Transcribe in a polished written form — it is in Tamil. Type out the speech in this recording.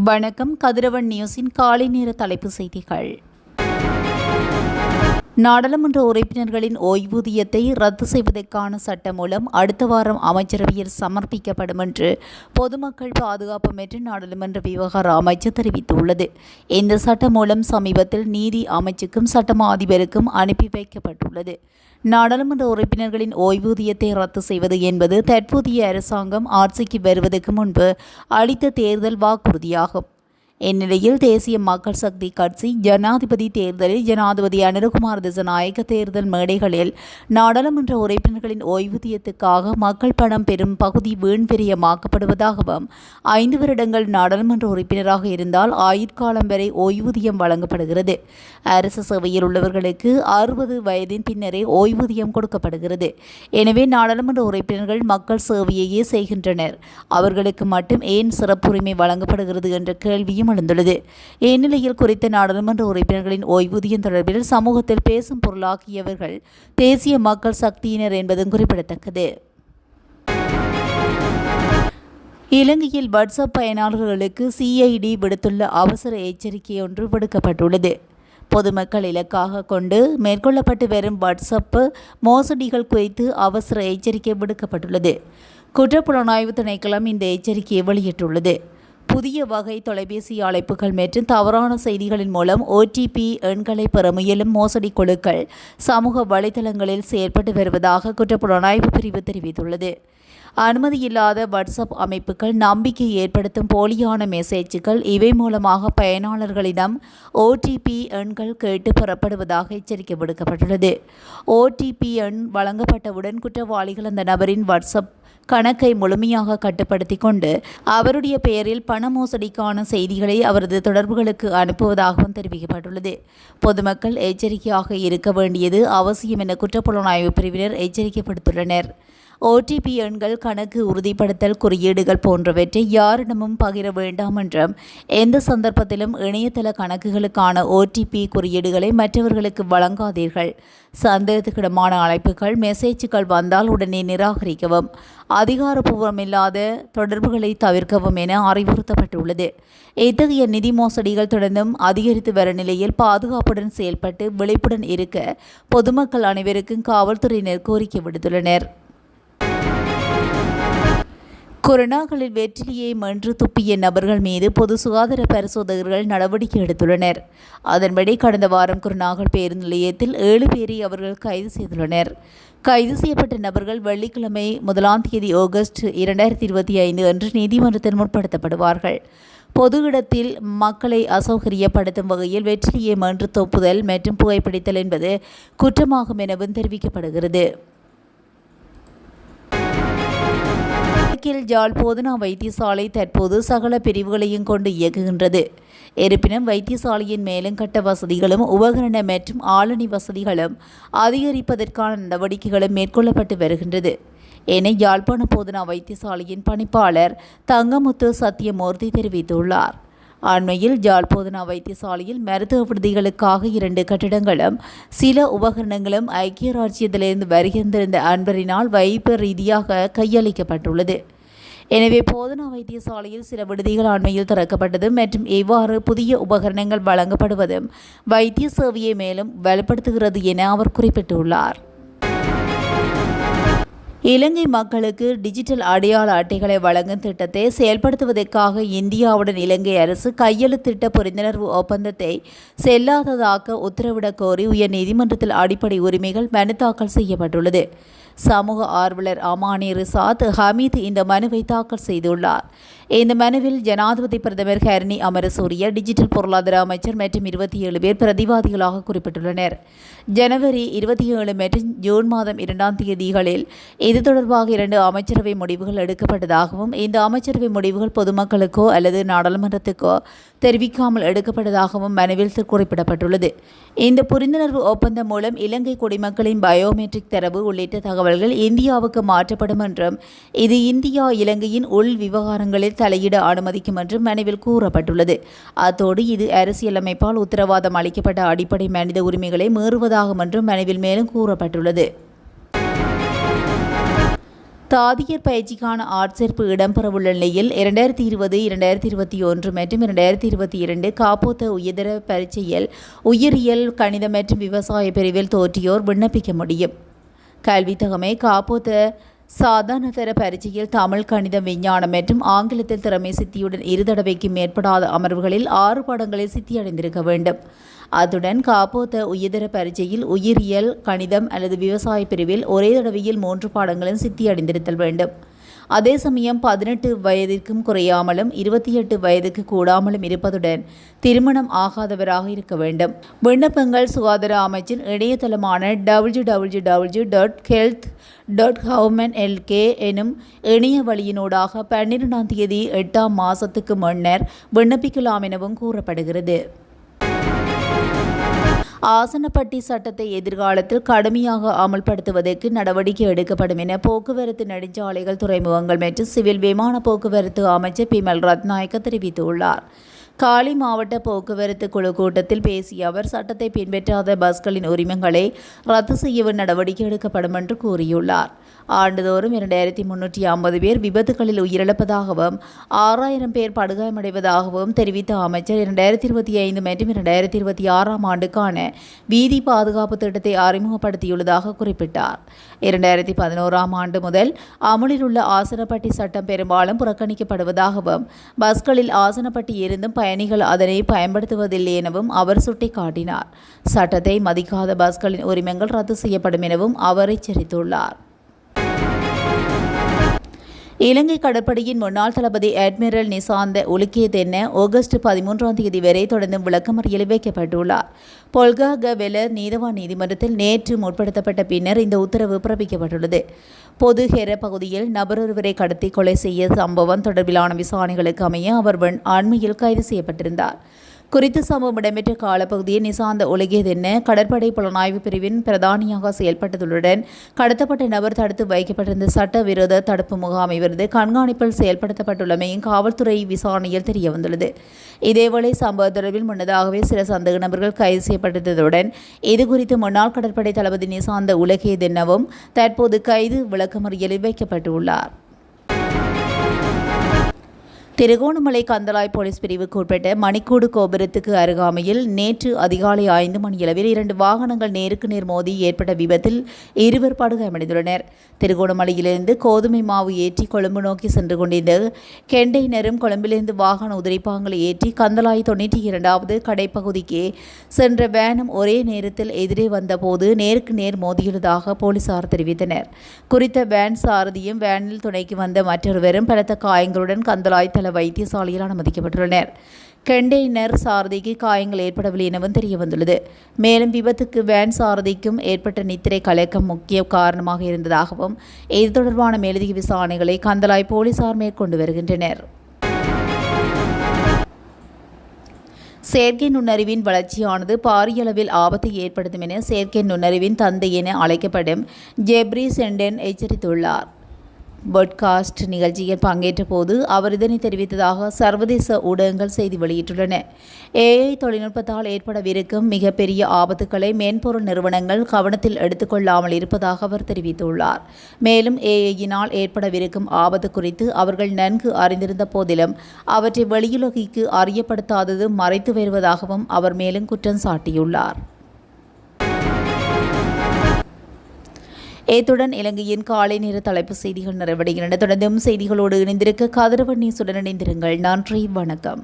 வணக்கம். கதிரவன் நியூஸின் காலை நேர தலைப்புச் செய்திகள். நாடாளுமன்ற உறுப்பினர்களின் ஓய்வூதியத்தை ரத்து செய்வதற்கான சட்டமூலம் அடுத்த வாரம் அமைச்சரவையில் சமர்ப்பிக்கப்படும் என்று பொதுமக்கள் பாதுகாப்பு மற்றும் நாடாளுமன்ற விவகார அமைச்சு தெரிவித்துள்ளது. இந்த சட்டமூலம் சமீபத்தில் நீதி அமைச்சுக்கும் சட்டமா அதிபருக்கும் அனுப்பி வைக்கப்பட்டுள்ளது. நாடாளுமன்ற உறுப்பினர்களின் ஓய்வூதியத்தை ரத்து செய்வது என்பது தற்போதைய அரசாங்கம் ஆட்சிக்கு வருவதற்கு முன்பு அளித்த தேர்தல் வாக்குறுதியாகும். இந்நிலையில் தேசிய மக்கள் சக்தி கட்சி ஜனாதிபதி தேர்தலில் ஜனாதிபதி அனுரகுமார் திசாநாயக்க தேர்தல் மேடைகளில் நாடாளுமன்ற உறுப்பினர்களின் ஓய்வூதியத்துக்காக மக்கள் பணம் பெறும் பகுதி வீண்விரயமாக்கப்படுவதாகவும் 5 வருடங்கள் நாடாளுமன்ற உறுப்பினராக இருந்தால் ஆயுட்காலம் வரை ஓய்வூதியம் வழங்கப்படுகிறது. அரசு சேவையில் உள்ளவர்களுக்கு 60 வயதின் பின்னரே ஓய்வூதியம் கொடுக்கப்படுகிறது. எனவே நாடாளுமன்ற உறுப்பினர்கள் மக்கள் சேவையையே செய்கின்றனர், அவர்களுக்கு மட்டும் ஏன் சிறப்புரிமை வழங்கப்படுகிறது என்ற கேள்வியும் எழுந்துள்ளது. இந்நிலையில் குறித்த நாடாளுமன்ற உறுப்பினர்களின் ஓய்வூதியம் தொடர்பில் சமூகத்தில் பேசும் பொருளாக்கியவர்கள் தேசிய மக்கள் சக்தியினர் என்பதும் குறிப்பிடத்தக்கது. இலங்கையில் வாட்ஸ்அப் பயனாளர்களுக்கு CID விடுத்துள்ள அவசர எச்சரிக்கை ஒன்று விடுக்கப்பட்டுள்ளது. பொதுமக்கள் இலக்காக கொண்டு மேற்கொள்ளப்பட்டு வரும் வாட்ஸ்அப் மோசடிகள் குறித்து அவசர எச்சரிக்கை விடுக்கப்பட்டுள்ளது. குற்றப்புலனாய்வு திணைக்களம் இந்த எச்சரிக்கையை வெளியிட்டுள்ளது. புதிய வகை தொலைபேசி அழைப்புகள் மற்றும் தவறான செய்திகளின் மூலம் OTP எண்களை பெற முயலும் மோசடி குழுக்கள் சமூக வலைதளங்களில் செயல்பட்டு வருவதாக குற்றப்புலனாய்வு பிரிவு தெரிவித்துள்ளது. அனுமதியில்லாத வாட்ஸ்அப் அமைப்புகள், நம்பிக்கை ஏற்படுத்தும் போலியான மெசேஜ்கள் இவை மூலமாக பயனாளர்களிடம் OTP எண்கள் கேட்டு பெறப்படுவதாக எச்சரிக்கை விடுக்கப்பட்டுள்ளது. OTP எண் வழங்கப்பட்டவுடன் குற்றவாளிகள் அந்த நபரின் வாட்ஸ்அப் கணக்கை முழுமையாக கட்டுப்படுத்தி கொண்டு அவருடைய பெயரில் பண மோசடிக்கான செய்திகளை அவரது தொடர்புகளுக்கு அனுப்புவதாகவும் தெரிவிக்கப்பட்டுள்ளது. பொதுமக்கள் எச்சரிக்கையாக இருக்க வேண்டியது அவசியம் என குற்றப்புலனாய்வு பிரிவினர் எச்சரிக்கை விடுத்துள்ளனர். OTP எண்கள், கணக்கு உறுதிப்படுத்தல் குறியீடுகள் போன்றவற்றை யாரிடமும் பகிர வேண்டாம் என்றும் எந்த சந்தர்ப்பத்திலும் இணையதள கணக்குகளுக்கான OTP குறியீடுகளை மற்றவர்களுக்கு வழங்காதீர்கள். சந்தேகத்துக்கிடமான அழைப்புகள், மெசேஜ்கள் வந்தால் உடனே நிராகரிக்கவும், அதிகாரப்பூர்வமில்லாத தொடர்புகளை தவிர்க்கவும் என அறிவுறுத்தப்பட்டுள்ளது. இத்தகைய நிதி மோசடிகள் தொடர்ந்தும் அதிகரித்து வரும் நிலையில் பாதுகாப்புடன் செயல்பட்டு விழிப்புடன் இருக்க பொதுமக்கள் அனைவருக்கும் காவல்துறையினர் கோரிக்கை விடுத்துள்ளனர். கொரோனாக்களில் வெற்றிலையை மென்று துப்பிய நபர்கள் மீது பொது சுகாதார பரிசோதகர்கள் நடவடிக்கை எடுத்துள்ளனர். அதன்படி கடந்த வாரம் கொரோனாக்கள் பேருந்து நிலையத்தில் 7 பேரை அவர்கள் கைது செய்துள்ளனர். கைது செய்யப்பட்ட நபர்கள் வெள்ளிக்கிழமை 1 ஆகஸ்ட் 2025 அன்று நீதிமன்றத்தில் முற்படுத்தப்படுவார்கள். பொது இடத்தில் மக்களை அசௌகரியப்படுத்தும் வகையில் வெற்றிலையை மென்று துப்புதல் மற்றும் புகைப்பிடித்தல் என்பது குற்றமாகும் எனவும் தெரிவிக்கப்படுகிறது. யாழ் போதனா வைத்தியசாலை தற்போது சகல பிரிவுகளையும் கொண்டு இயக்குகின்றது. இருப்பினும் வைத்தியசாலையின் மேலும் கட்ட வசதிகளும் உபகரண மற்றும் ஆளணி வசதிகளும் அதிகரிப்பதற்கான நடவடிக்கைகளும் மேற்கொள்ளப்பட்டு வருகின்றது என யாழ்ப்பாண போதனா வைத்தியசாலையின் பணிப்பாளர் தங்கமுத்து சத்தியமூர்த்தி தெரிவித்துள்ளார். அண்மையில் யாழ் போதனா வைத்தியசாலையில் மருத்துவ விடுதிகளுக்காக 2 கட்டிடங்களும் சில உபகரணங்களும் ஐக்கிய ராஜ்யத்திலிருந்து வருகின்றிருந்த அன்பரினால் வைப்பு ரீதியாக கையளிக்கப்பட்டுள்ளது. எனவே போதனா வைத்தியசாலையில் சில விடுதிகள் அண்மையில் திறக்கப்பட்டது மற்றும் இவ்வாறு புதிய உபகரணங்கள் வழங்கப்படுவதும் வைத்திய சேவையை மேலும் வலுப்படுத்துகிறது என அவர் குறிப்பிட்டுள்ளார். இலங்கை மக்களுக்கு டிஜிட்டல் அடையாள அட்டைகளை வழங்கும் திட்டத்தை செயல்படுத்துவதற்காக இந்தியாவுடன் இலங்கை அரசு கையெழுத்திட்ட புரிந்துணர்வு ஒப்பந்தத்தை செல்லாததாக்க உத்தரவிடக் கோரி உயர்நீதிமன்றத்தில் அடிப்படை உரிமைகள் மனு தாக்கல் செய்யப்பட்டுள்ளது. சமூக ஆர்வலர் அமானி ரிசாத் ஹமீத் இந்த மனுவை தாக்கல் செய்துள்ளார். இந்த மனுவில் ஜனாதிபதி பிரதமர் ஹரணி அமரசூரிய, டிஜிட்டல் பொருளாதார அமைச்சர் மற்றும் 27 பேர் பிரதிவாதிகளாக குறிப்பிட்டுள்ளனர். ஜனவரி 27 மற்றும் ஜூன் மாதம் 2ஆம் தேதிகளில் இது தொடர்பாக 2 அமைச்சரவை முடிவுகள் எடுக்கப்பட்டதாகவும் இந்த அமைச்சரவை முடிவுகள் பொதுமக்களுக்கோ அல்லது நாடாளுமன்றத்துக்கோ தெரிவிக்காமல் எடுக்கப்பட்டதாகவும் மனுவில் குறிப்பிடப்பட்டுள்ளது. இந்த புரிந்துணர்வு ஒப்பந்தம் மூலம் இலங்கை குடிமக்களின் பயோமெட்ரிக் தரவு உள்ளிட்ட தகவல்கள் இந்தியாவுக்கு மாற்றப்படும் என்றும் இது இந்தியா இலங்கையின் உள் விவகாரங்களில் தலையிட அனுமதிக்கும் என்றும் மனுவில் கூறப்பட்டுள்ளது. அத்தோடு இது அரசியலமைப்பால் உத்தரவாதம் அளிக்கப்பட்ட அடிப்படை மனித உரிமைகளை மீறுவதாகும் என்றும் மனுவில் மேலும் கூறப்பட்டுள்ளது. தாதியர் பயிற்சிக்கான ஆட்சேர்ப்பு இடம்பெறவுள்ள நிலையில் 2020, 2021 மற்றும் 2022 காப்போத்த உயர்தர பரீட்சையில் உயிரியல், கணிதம் மற்றும் விவசாய பிரிவில் தோற்றியோர் விண்ணப்பிக்க முடியும். கல்வி தகமை காப்போத்த சாதாரணதர பரீட்சையில் தமிழ், கணிதம், விஞ்ஞானம் மற்றும் ஆங்கிலத்தில் திறமை சித்தியுடன் 2 தடவைக்கு மேற்படாத அமர்வுகளில் 6 பாடங்களில் சித்தியடைந்திருக்க வேண்டும். அத்துடன் காப்போத்த உயர்தர பரீட்சையில் உயிரியல், கணிதம் அல்லது விவசாய பிரிவில் ஒரே தடவையில் 3 பாடங்களும் சித்தியடைந்திருத்தல் வேண்டும். அதே சமயம் 18 வயதிற்கும் குறையாமலும் 28 வயதுக்கு கூடாமலும் இருப்பதுடன் திருமணம் ஆகாதவராக இருக்க வேண்டும். விண்ணப்பங்கள் சுகாதார அமைச்சின் இணையதளமான www.health.government.lk எனும் இணைய வழியினூடாக 12ஆம் தேதி 8ஆம் மாதத்துக்கு முன்னர் விண்ணப்பிக்கலாம் எனவும் கூறப்படுகிறது. ஆசனப்பட்டி சட்டத்தை எதிர்காலத்தில் கடுமையாக அமல்படுத்துவதற்கு நடவடிக்கை எடுக்கப்படும் என போக்குவரத்து, நெடுஞ்சாலைகள், துறைமுகங்கள் மற்றும் சிவில் விமான போக்குவரத்து அமைச்சர் பிமல் ரத்நாயக்க தெரிவித்துள்ளார். காலி மாவட்ட போக்குவரத்து குழு கூட்டத்தில் பேசிய அவர், சட்டத்தை பின்பற்றாத பஸ்களின் உரிமங்களை ரத்து செய்யவும் நடவடிக்கை எடுக்கப்படும் என்று கூறியுள்ளார். ஆண்டுதோறும் 2350 பேர் விபத்துகளில் உயிரிழப்பதாகவும் 6000 பேர் படுகாயமடைவதாகவும் தெரிவித்த அமைச்சர் 2025 மற்றும் 2026ஆம் ஆண்டுக்கான வீதி பாதுகாப்பு திட்டத்தை அறிமுகப்படுத்தியுள்ளதாக குறிப்பிட்டார். 2011ஆம் ஆண்டு முதல் அமுலில் உள்ள ஆசனப்பட்டி சட்டம் பெரும்பாலும் புறக்கணிக்கப்படுவதாகவும் பஸ்களில் ஆசனப்பட்டி இருந்தும் பயணிகள் அதனை பயன்படுத்துவதில்லை எனவும் அவர் சுட்டிக்காட்டினார். சட்டத்தை மதிக்காத பஸ்களின் உரிமங்கள் ரத்து செய்யப்படும் எனவும் அவர் எச்சரித்துள்ளார். இலங்கை கடற்படையின் முன்னாள் தளபதி அட்மிரல் நிசாந்த உலுகேதென்ன ஆகஸ்ட் 13ஆம் தேதி வரை தொடர்ந்து விளக்கமறியலில் வைக்கப்பட்டுள்ளார். பொல்ககவெல நீதவான் நீதிமன்றத்தில் நேற்று முற்படுத்தப்பட்ட பின்னர் இந்த உத்தரவு பிறப்பிக்கப்பட்டுள்ளது. பொதுஹெர பகுதியில் நபரொருவரை கடத்தி கொலை செய்ய சம்பவம் தொடர்பிலான விசாரணைகளுக்கு அமைய அவர் அண்மையில் கைது செய்யப்பட்டிருந்தார். குறித்த சம்பவம் இடம்பெற்ற காலப்பகுதியில் நிசாந்த உலகேதென்ன கடற்படை புலனாய்வு பிரிவின் பிரதானியாக செயல்பட்டதுடன் கடத்தப்பட்ட நபர் தடுத்து வைக்கப்பட்டிருந்த சட்டவிரோத தடுப்பு முகாமை விருது கண்காணிப்பில் செயல்படுத்தப்பட்டுள்ளமையும் காவல்துறை விசாரணையில் தெரியவந்துள்ளது. இதேவேளை சம்பவ தொடர்பில் முன்னதாகவே சில சந்தேக நபர்கள் கைது செய்யப்பட்டிருந்ததுடன் இதுகுறித்து முன்னாள் கடற்படை தளபதி நிசாந்த உலகேதென்னவும் தற்போது கைது விளக்கமறியலில் வைக்கப்பட்டுள்ளார். திருகோணமலை கந்தளாய் போலீஸ் பிரிவுக்கு உட்பட்ட மணிக்கூடு கோபுரத்துக்கு அருகாமையில் நேற்று அதிகாலை 5 மணியளவில் 2 வாகனங்கள் நேருக்கு நேர் மோதி ஏற்பட்ட விபத்தில் 2 படுகாயமடைந்துள்ளனர். திருகோணமலையிலிருந்து கோதுமை மாவு ஏற்றி கொழும்பு நோக்கி சென்று கொண்டிருந்த கெண்டெய்னரும் கொழும்பிலிருந்து வாகன உதிரிப்பாகங்களை ஏற்றி கந்தளாய் 92வது கடைப்பகுதிக்கு சென்ற வேனும் ஒரே நேரத்தில் எதிரே வந்தபோது நேருக்கு நேர் மோதியுள்ளதாக போலீசார் தெரிவித்தனர். குறித்த வேன் சாரதியும் வேனில் துணைக்கு வந்த மற்றொருவரும் பலத்த காயங்களுடன் கந்தளாய் வைத்தியசாலையில் அனுமதிக்கப்பட்டுள்ளனர். கண்டெய்னர் சாரதிக்கு காயங்கள் ஏற்படவில்லை எனவும் தெரியவந்துள்ளது. மேலும் விபத்துக்கு வேன் சாரதிக்கும் ஏற்பட்ட நித்திரை கலக்கம் முக்கிய காரணமாக இருந்ததாகவும் இது தொடர்பான மேலதிக விசாரணைகளை கந்தளாய் போலீசார் மேற்கொண்டு வருகின்றனர். செயற்கை நுண்ணறிவின் வளர்ச்சியானது பாரிய அளவில் ஆபத்தை ஏற்படுத்தும் என செயற்கை நுண்ணறிவின் தந்தை என அழைக்கப்படும் ஜெப்ரி சென்டன் எச்சரித்துள்ளார். பாட்காஸ்ட் நிகழ்ச்சியில் பங்கேற்ற போது அவர் இதனை தெரிவித்ததாக சர்வதேச ஊடகங்கள் செய்தி வெளியிட்டுள்ளன. ஏஐ தொழில்நுட்பத்தால் ஏற்படவிருக்கும் மிகப்பெரிய ஆபத்துக்களை மென்பொருள் நிறுவனங்கள் கவனத்தில் எடுத்துக்கொள்ளாமல் இருப்பதாக அவர் தெரிவித்துள்ளார். மேலும் ஏஐயினால் ஏற்படவிருக்கும் ஆபத்து குறித்து அவர்கள் நன்கு அறிந்திருந்த போதிலும் அவற்றை வெளியுலகிற்கு அறியப்படுத்தாதது மறைத்து வருவதாகவும் அவர் மேலும் குற்றம் சாட்டியுள்ளார். இத்துடன் இலங்கையின் காலை நேர தலைப்பு செய்திகள் நிறைவடைகின்றன. தொடர்ந்தும் செய்திகளோடு இணைந்திருக்க கதிரவன் நியூஸுடன் இணைந்திருங்கள். நன்றி, வணக்கம்.